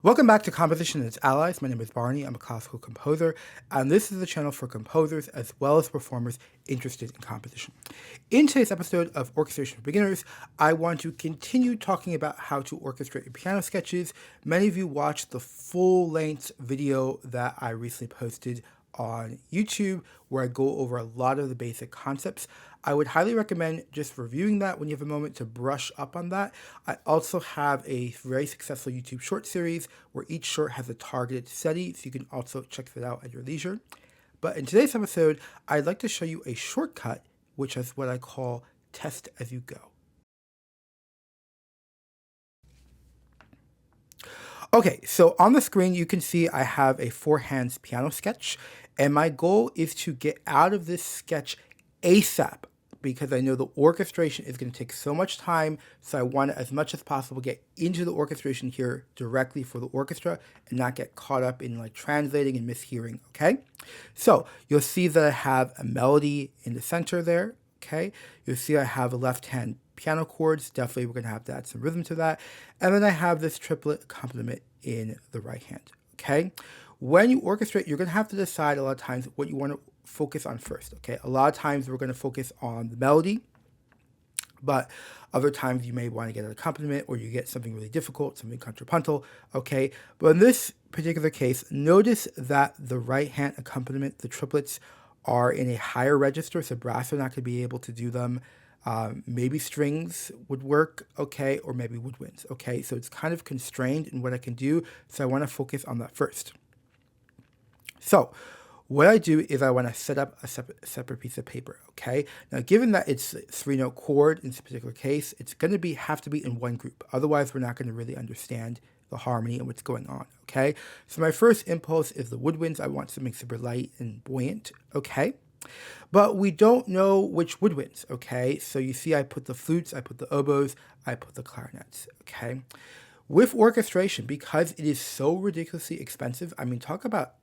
Welcome back to Composition and its Allies. My name is Barney. I'm a classical composer, and this is the channel for composers as well as performers interested in composition. In today's episode of Orchestration for Beginners, I want to continue talking about how to orchestrate your piano sketches. Many of you watched the full-length video that I recently posted on YouTube where I go over a lot of the basic concepts. I would highly recommend just reviewing that when you have a moment to brush up on that. I also have a very successful YouTube short series where each short has a targeted study, so you can also check that out at your leisure. But in today's episode, I'd like to show you a shortcut, which is what I call test as you go. Okay, so on the screen, you can see I have a 4-hands piano sketch, and my goal is to get out of this sketch ASAP because I know the orchestration is going to take so much time, so I want to, as much as possible, get into the orchestration here directly for the orchestra and not get caught up in like translating and mishearing, okay? So you'll see that I have a melody in the center there, okay? You'll see I have a left-hand piano chords. Definitely we're going to have to add some rhythm to that. And then I have this triplet accompaniment in the right hand, okay? When you orchestrate, you're going to have to decide a lot of times what you want to focus on first, okay? A lot of times we're going to focus on the melody, but other times you may want to get an accompaniment or you get something really difficult, something contrapuntal, okay? But in this particular case, notice that the right hand accompaniment, the triplets, are in a higher register, so brass are not going to be able to do them. Maybe strings would work, okay, or maybe woodwinds, okay? So it's kind of constrained in what I can do, so I want to focus on that first. So what I do is I want to set up a separate piece of paper, okay? Now, given that it's a 3-note chord in this particular case, it's going to have to be in one group. Otherwise, we're not going to really understand the harmony and what's going on, okay? So my first impulse is the woodwinds. I want something super light and buoyant, okay? But we don't know which woodwinds, okay? So you see I put the flutes, I put the oboes, I put the clarinets, okay? With orchestration, because it is so ridiculously expensive, I mean, talk about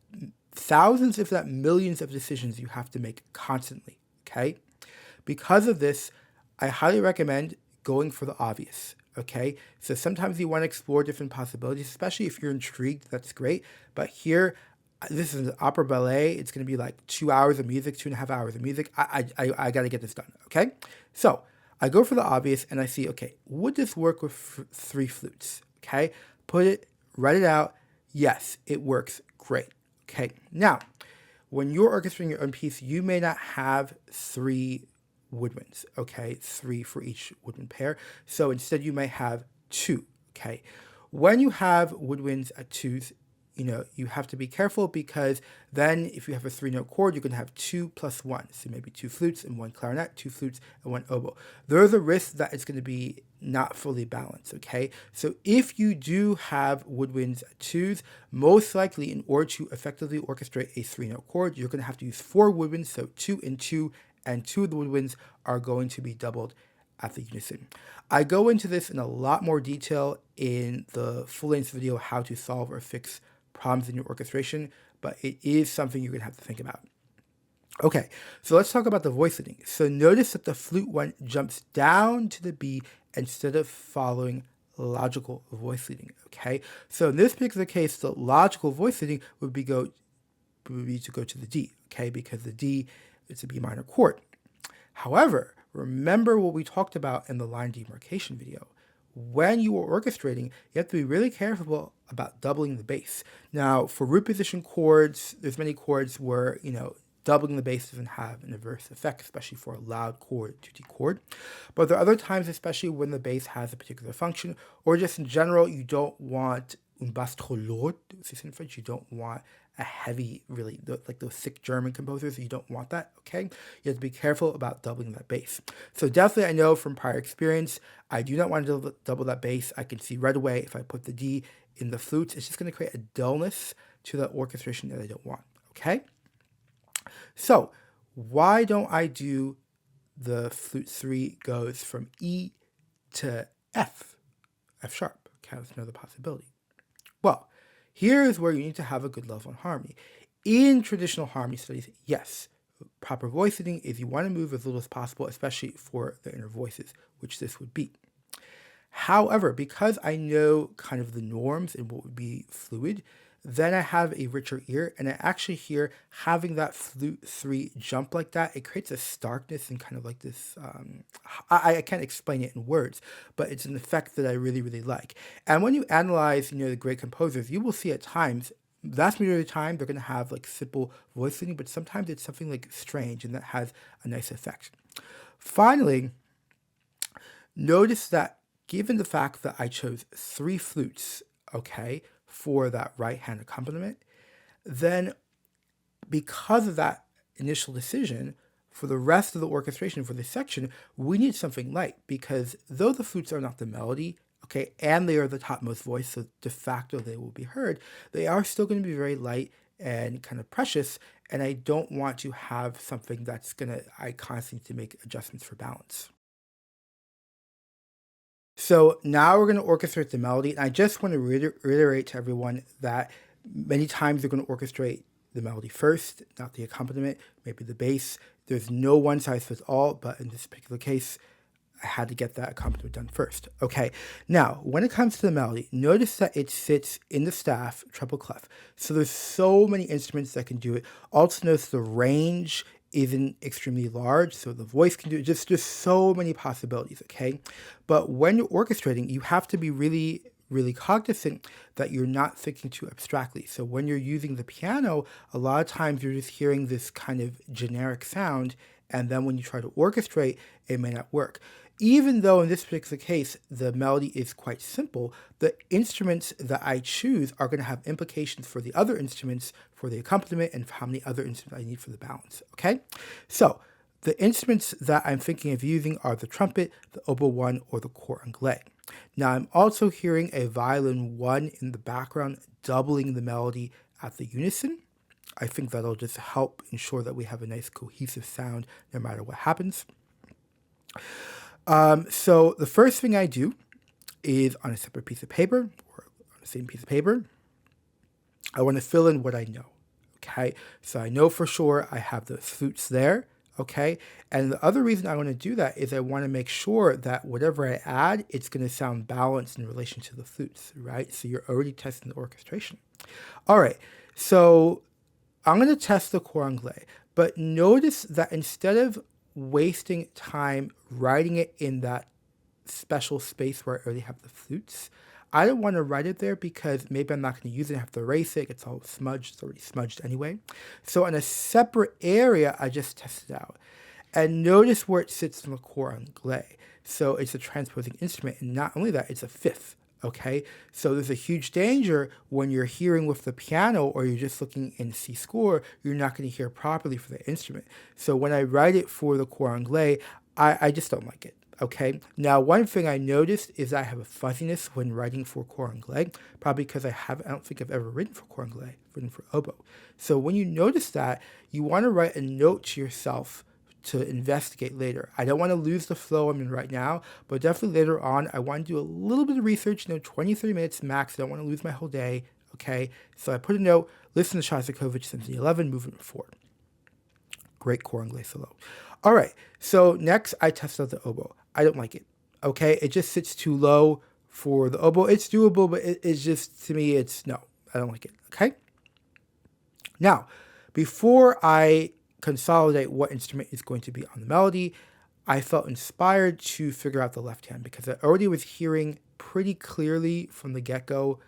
thousands, if not millions of decisions you have to make constantly, okay? Because of this, I highly recommend going for the obvious, okay? So sometimes you want to explore different possibilities, especially if you're intrigued, that's great. But here, this is an opera ballet. It's going to be like 2 hours of music, 2.5 hours of music. I got to get this done, okay? So I go for the obvious and I see, okay, would this work with 3 flutes, okay? Put it, write it out. Yes, it works. Great. Okay, now, when you're orchestrating your own piece, you may not have 3 woodwinds, okay? 3 for each woodwind pair. So instead, you may have 2, okay? When you have woodwinds at 2s, you have to be careful because then if you have a 3-note chord, you're going to have 2 plus 1. So maybe 2 flutes and 1 clarinet, 2 flutes and 1 oboe. There's a risk that it's going to be not fully balanced, okay? So if you do have woodwinds at 2s, most likely in order to effectively orchestrate a 3-note chord, you're going to have to use 4 woodwinds, so 2 and 2, and 2 of the woodwinds are going to be doubled at the unison. I go into this in a lot more detail in the full-length video, how to solve or fix problems in your orchestration, but it is something you're going to have to think about. Okay, so let's talk about the voice leading. So notice that the flute one jumps down to the B instead of following logical voice leading, okay? So in this particular case, the logical voice leading would be to go to the D, okay? Because the D is a B minor chord. However, remember what we talked about in the line demarcation video. When you are orchestrating, you have to be really careful about doubling the bass. Now, for root position chords, there's many chords where, doubling the bass doesn't have an adverse effect, especially for a loud chord, tutti chord. But there are other times, especially when the bass has a particular function, or just in general, you don't want un basse trop lourd, in French, you don't want a heavy, really, like those sick German composers, you don't want that, okay? You have to be careful about doubling that bass. So definitely I know from prior experience, I do not want to double that bass. I can see right away if I put the D in the flutes, it's just going to create a dullness to the orchestration that I don't want, okay? So why don't I do the flute 3 goes from E to F sharp? Okay, that's another possibility. Well, here is where you need to have a good level on harmony. In traditional harmony studies, yes, proper voice leading is you want to move as little as possible, especially for the inner voices, which this would be. However, because I know kind of the norms and what would be fluid, then I have a richer ear, and I actually hear having that flute three jump like that. It creates a starkness and kind of like this. I can't explain it in words, but it's an effect that I really really like. And when you analyze, the great composers, you will see at times, vast majority of the time, they're going to have like simple voice leading, but sometimes it's something like strange, and that has a nice effect. Finally, notice that given the fact that I chose three flutes, okay, for that right hand accompaniment, then because of that initial decision, for the rest of the orchestration for this section, we need something light because though the flutes are not the melody, okay, and they are the topmost voice, so de facto they will be heard, they are still going to be very light and kind of precious, and I don't want to have something that's I constantly need to make adjustments for balance. So now we're going to orchestrate the melody. And I just want to reiterate to everyone that many times you're going to orchestrate the melody first, not the accompaniment, maybe the bass. There's no one size fits all, but in this particular case, I had to get that accompaniment done first. Okay, now when it comes to the melody, notice that it sits in the staff treble clef. So there's so many instruments that can do it. Also notice the range isn't extremely large, so the voice can do it. Just so many possibilities, okay? But when you're orchestrating, you have to be really really cognizant that you're not thinking too abstractly. So when you're using the piano, a lot of times you're just hearing this kind of generic sound, and then when you try to orchestrate, it may not work. Even though in this particular case, the melody is quite simple, the instruments that I choose are going to have implications for the other instruments, for the accompaniment, and for how many other instruments I need for the balance, okay? So the instruments that I'm thinking of using are the trumpet, the oboe one, or the cor anglais. Now I'm also hearing a violin one in the background, doubling the melody at the unison. I think that'll just help ensure that we have a nice cohesive sound no matter what happens. So the first thing I do is on a separate piece of paper or on the same piece of paper, I want to fill in what I know. Okay, so I know for sure I have the flutes there. Okay, and the other reason I want to do that is I want to make sure that whatever I add, it's going to sound balanced in relation to the flutes, right? So you're already testing the orchestration. All right, so I'm going to test the cor anglais, but notice that instead of wasting time writing it in that special space where I already have the flutes, I don't want to write it there because maybe I'm not going to use it. I have to erase it. It gets all smudged. It's already smudged anyway. So in a separate area, I just test it out. And notice where it sits in the cor anglais. So it's a transposing instrument. And not only that, it's a fifth. Okay, so there's a huge danger when you're hearing with the piano or you're just looking in C score, you're not going to hear properly for the instrument. So when I write it for the cor anglais, I just don't like it. Okay, now one thing I noticed is I have a fuzziness when writing for cor anglais, probably because I don't think I've ever written for cor anglais, I've written for oboe. So when you notice that, you want to write a note to yourself to investigate later. I don't want to lose the flow I'm in right now, but definitely later on, I want to do a little bit of research, 20, 30 minutes max. I don't want to lose my whole day, okay? So I put a note, listen to Shostakovich Symphony 11, Movement 4. Great cor anglais solo. All right, so next I test out the oboe. I don't like it, okay? It just sits too low for the oboe. It's doable, but it's just, to me, no, I don't like it, okay? Now, before I consolidate what instrument is going to be on the melody, I felt inspired to figure out the left hand because I already was hearing pretty clearly from the get-go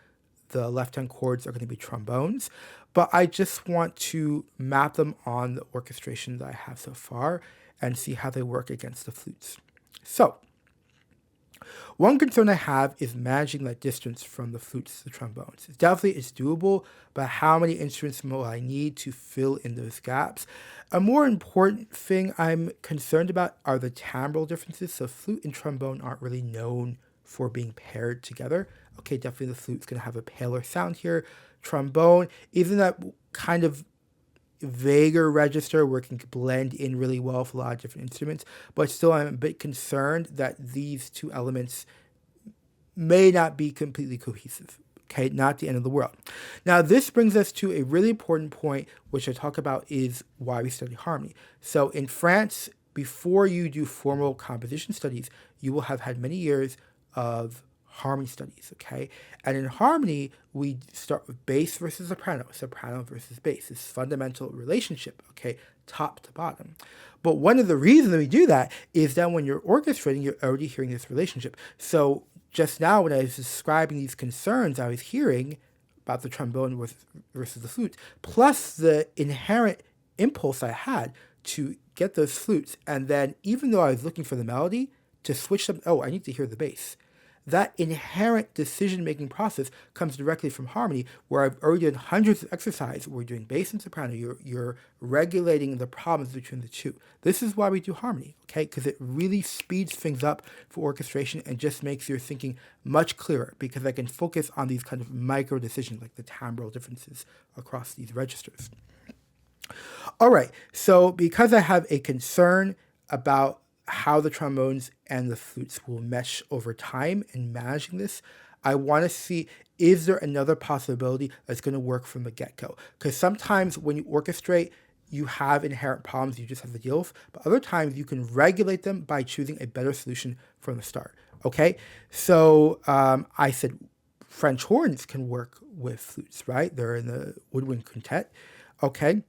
the left hand chords are going to be trombones, but I just want to map them on the orchestration that I have so far and see how they work against the flutes. So, one concern I have is managing that distance from the flutes to the trombones. It's doable, but how many instruments will I need to fill in those gaps? A more important thing I'm concerned about are the timbral differences. So flute and trombone aren't really known for being paired together. Okay, definitely the flute's going to have a paler sound here. Trombone, isn't that kind of vaguer register where it can blend in really well with a lot of different instruments, but still I'm a bit concerned that these two elements may not be completely cohesive. Okay, not the end of the world. Now this brings us to a really important point, which I talk about is why we study harmony. So in France, before you do formal composition studies, you will have had many years of harmony studies, okay? And in harmony, we start with bass versus soprano versus bass, this fundamental relationship, okay, top to bottom. But one of the reasons we do that is that when you're orchestrating, you're already hearing this relationship. So just now, when I was describing these concerns, I was hearing about the trombone versus the flute, plus the inherent impulse I had to get those flutes. And then even though I was looking for the melody, to switch them, oh, I need to hear the bass. That inherent decision-making process comes directly from harmony, where I've already done hundreds of exercises. We're doing bass and soprano. You're regulating the problems between the two. This is why we do harmony, okay? Because it really speeds things up for orchestration and just makes your thinking much clearer, because I can focus on these kind of micro decisions, like the timbral differences across these registers. All right, so because I have a concern about how the trombones and the flutes will mesh over time in managing this, I want to see, is there another possibility that's going to work from the get-go? Because sometimes when you orchestrate, you have inherent problems you just have to deal with, but other times you can regulate them by choosing a better solution from the start, okay? So I said French horns can work with flutes, right? They're in the woodwind quintet, okay?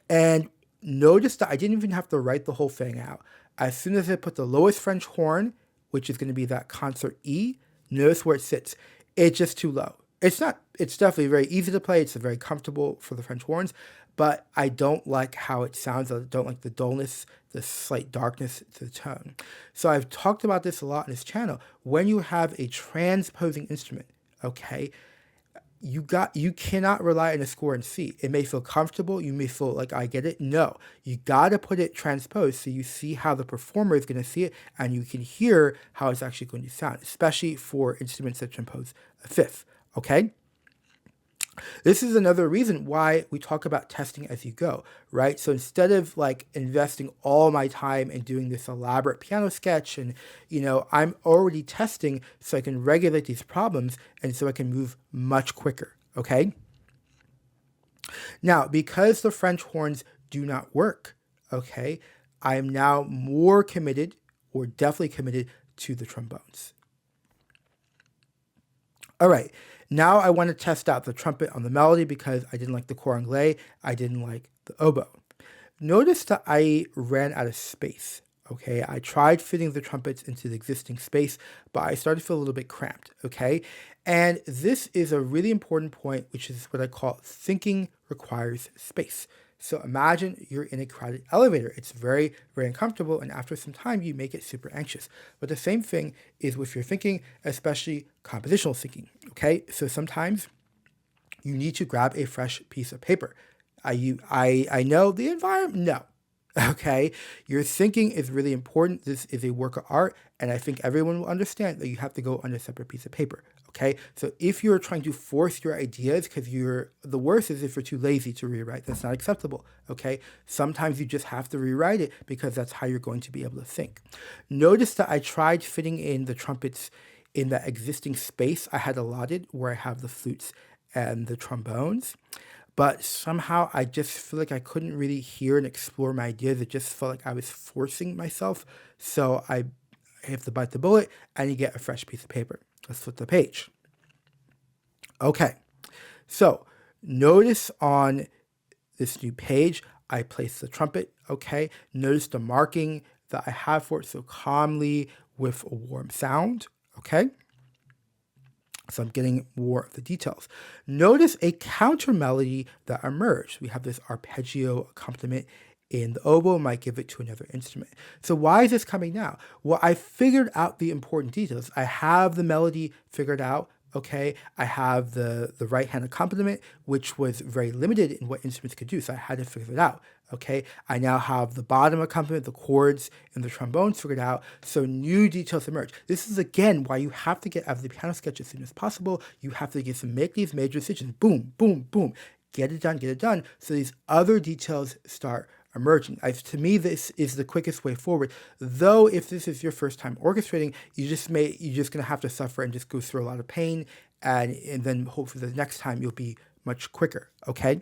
And notice that I didn't even have to write the whole thing out. As soon as I put the lowest French horn, which is going to be that concert E, notice where it sits. It's just too low. It's definitely very easy to play. It's very comfortable for the French horns, but I don't like how it sounds. I don't like the dullness, the slight darkness to the tone. So I've talked about this a lot in this channel. When you have a transposing instrument, okay, you cannot rely on a score in C. It may feel comfortable. You may feel like I get it. No, you got to put it transposed so you see how the performer is going to see it and you can hear how it's actually going to sound, especially for instruments that transpose a fifth, okay? This is another reason why we talk about testing as you go, right? So instead of like investing all my time in doing this elaborate piano sketch and, I'm already testing so I can regulate these problems and so I can move much quicker, okay? Now, because the French horns do not work, okay, I am now more committed, or definitely committed, to the trombones. All right, now I want to test out the trumpet on the melody because I didn't like the cor anglais, I didn't like the oboe. Notice that I ran out of space, okay? I tried fitting the trumpets into the existing space, but I started to feel a little bit cramped, okay? And this is a really important point, which is what I call thinking requires space. So imagine you're in a crowded elevator. It's very, very uncomfortable, and after some time, you may get super anxious. But the same thing is with your thinking, especially compositional thinking, okay? So sometimes you need to grab a fresh piece of paper. I know the environment, no. Okay, your thinking is really important. This is a work of art, and I think everyone will understand that you have to go on a separate piece of paper. Okay, so if you're trying to force your ideas, because the worst is if you're too lazy to rewrite. That's not acceptable. Okay, sometimes you just have to rewrite it because that's how you're going to be able to think. Notice that I tried fitting in the trumpets in that existing space I had allotted where I have the flutes and the trombones. But somehow I just feel like I couldn't really hear and explore my ideas. It just felt like I was forcing myself. So I have to bite the bullet and you get a fresh piece of paper. Let's flip the page. Okay, so notice on this new page, I place the trumpet, okay? Notice the marking that I have for it, so calmly with a warm sound, okay? So I'm getting more of the details. Notice a counter melody that emerged. We have this arpeggio accompaniment in the oboe, might give it to another instrument. So why is this coming now? Well, I figured out the important details. I have the melody figured out, okay? I have the right hand accompaniment, which was very limited in what instruments could do, so I had to figure it out, okay? I now have the bottom accompaniment, the chords, and the trombones figured out, so new details emerge. This is, again, why you have to get out of the piano sketch as soon as possible. You have to make these major decisions. Boom, boom, boom. Get it done, so these other details start emerging. To me, this is the quickest way forward. Though, if this is your first time orchestrating, you're just going to have to suffer and just go through a lot of pain, and then hopefully the next time you'll be much quicker, okay?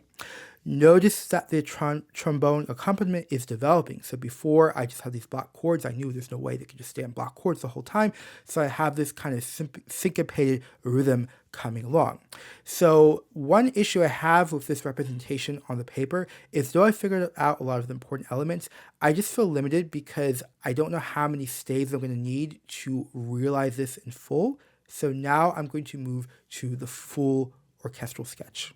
Notice that the trombone accompaniment is developing. So before I just had these block chords, I knew there's no way they could just stay on block chords the whole time. So I have this kind of syncopated rhythm coming along. So one issue I have with this representation on the paper is though I figured out a lot of the important elements, I just feel limited because I don't know how many staves I'm going to need to realize this in full. So now I'm going to move to the full orchestral sketch.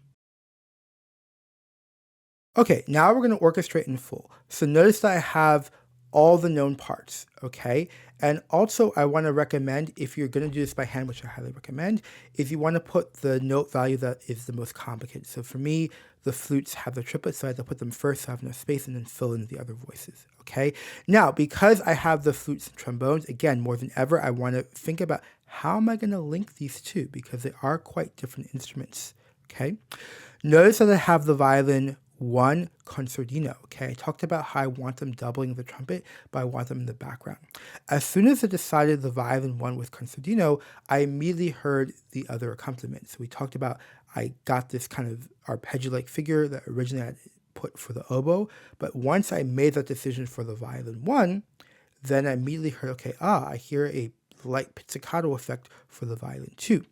Okay, now we're going to orchestrate in full. So notice that I have all the known parts, okay? And also I want to recommend, if you're going to do this by hand, which I highly recommend, is you want to put the note value that is the most complicated. So for me, the flutes have the triplets, so I have to put them first so I have enough space and then fill in the other voices, okay? Now, because I have the flutes and trombones, again, more than ever, I want to think about how am I going to link these two because they are quite different instruments, okay? Notice that I have the violin 1 concertino, okay? I talked about how I want them doubling the trumpet, but I want them in the background. As soon as I decided the violin 1 with concertino, I immediately heard the other accompaniment. So we talked about, I got this kind of arpeggio-like figure that originally I had put for the oboe, but once I made that decision for the violin 1, then I immediately heard, okay, I hear a light pizzicato effect for the violin 2.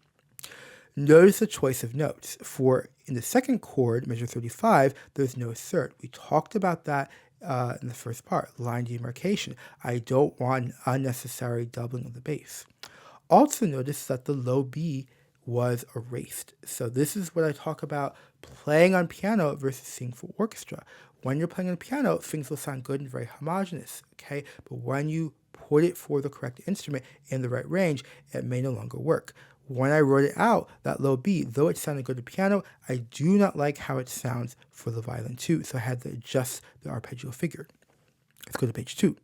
Notice the choice of notes. For in the second chord, measure 35, there's no third. We talked about that in the first part, line demarcation. I don't want an unnecessary doubling of the bass. Also notice that the low B was erased. So this is what I talk about playing on piano versus singing for orchestra. When you're playing on piano, things will sound good and very homogeneous, okay? But when you put it for the correct instrument in the right range, it may no longer work. When I wrote it out, that low B, though it sounded good to piano, I do not like how it sounds for the violin 2, so I had to adjust the arpeggio figure. Let's go to page 2.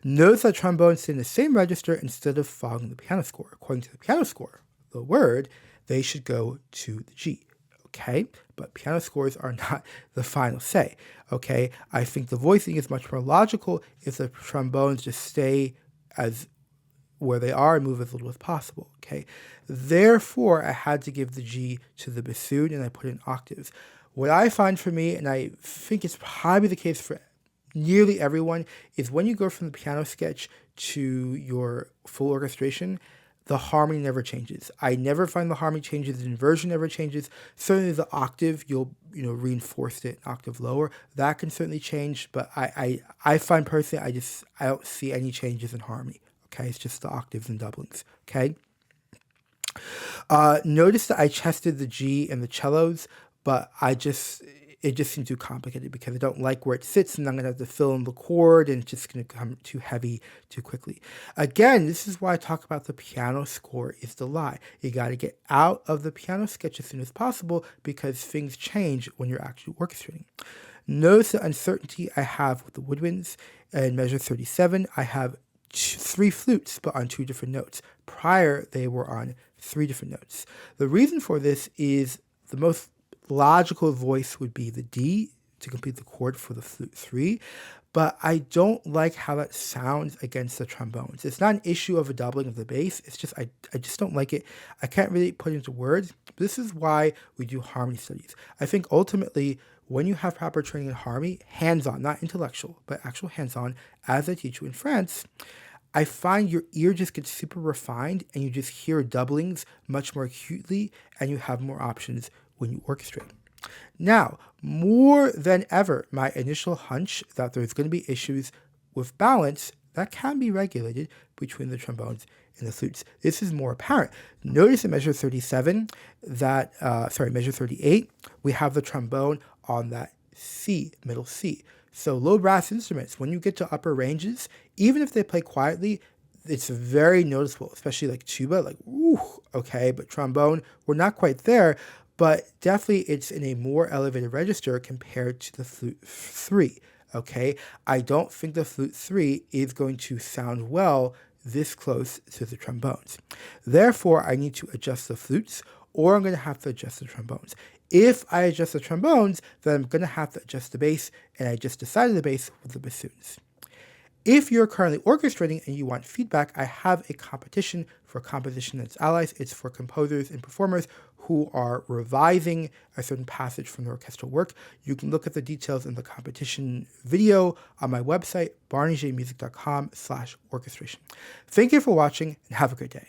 Notice that trombones sit in the same register instead of following the piano score. According to the piano score, the word, they should go to the G, okay? But piano scores are not the final say, okay? I think the voicing is much more logical if the trombones just stay as where they are and move as little as possible, okay? Therefore, I had to give the G to the bassoon and I put in octaves. What I find for me, and I think it's probably the case for nearly everyone, is when you go from the piano sketch to your full orchestration, the harmony never changes. I never find the harmony changes, the inversion never changes. Certainly the octave, you'll reinforce it an octave lower. That can certainly change, but I find personally, I don't see any changes in harmony. Okay, it's just the octaves and doublings, okay? Notice that I chested the G and the cellos, but it just seems too complicated because I don't like where it sits and I'm going to have to fill in the chord and it's just going to become too heavy too quickly. Again, this is why I talk about the piano score is the lie. You got to get out of the piano sketch as soon as possible because things change when you're actually orchestrating. Notice the uncertainty I have with the woodwinds. In measure 37, I have 3 flutes, but on 2 different notes. Prior, they were on 3 different notes. The reason for this is the most logical voice would be the D to complete the chord for the flute 3, but I don't like how that sounds against the trombones. It's not an issue of a doubling of the bass. It's just, I just don't like it. I can't really put it into words. This is why we do harmony studies. I think ultimately, when you have proper training in harmony, hands-on, not intellectual, but actual hands-on, as I teach you in France, I find your ear just gets super refined and you just hear doublings much more acutely and you have more options when you orchestrate. Now, more than ever, my initial hunch that there's going to be issues with balance that can be regulated between the trombones and the flutes. This is more apparent. Notice in measure 37 that, measure 38, we have the trombone on that C, middle C. So low brass instruments, when you get to upper ranges, even if they play quietly, it's very noticeable, especially like tuba, like, ooh, okay, but trombone, we're not quite there, but definitely it's in a more elevated register compared to the flute 3, okay? I don't think the flute 3 is going to sound well this close to the trombones. Therefore, I need to adjust the flutes, or I'm going to have to adjust the trombones. If I adjust the trombones, then I'm going to have to adjust the bass, and I just decided the bass with the bassoons. If you're currently orchestrating and you want feedback, I have a competition for Composition and its Allies. It's for composers and performers who are revising a certain passage from their orchestral work. You can look at the details in the competition video on my website, barneyjmusic.com/orchestration. Thank you for watching and have a great day.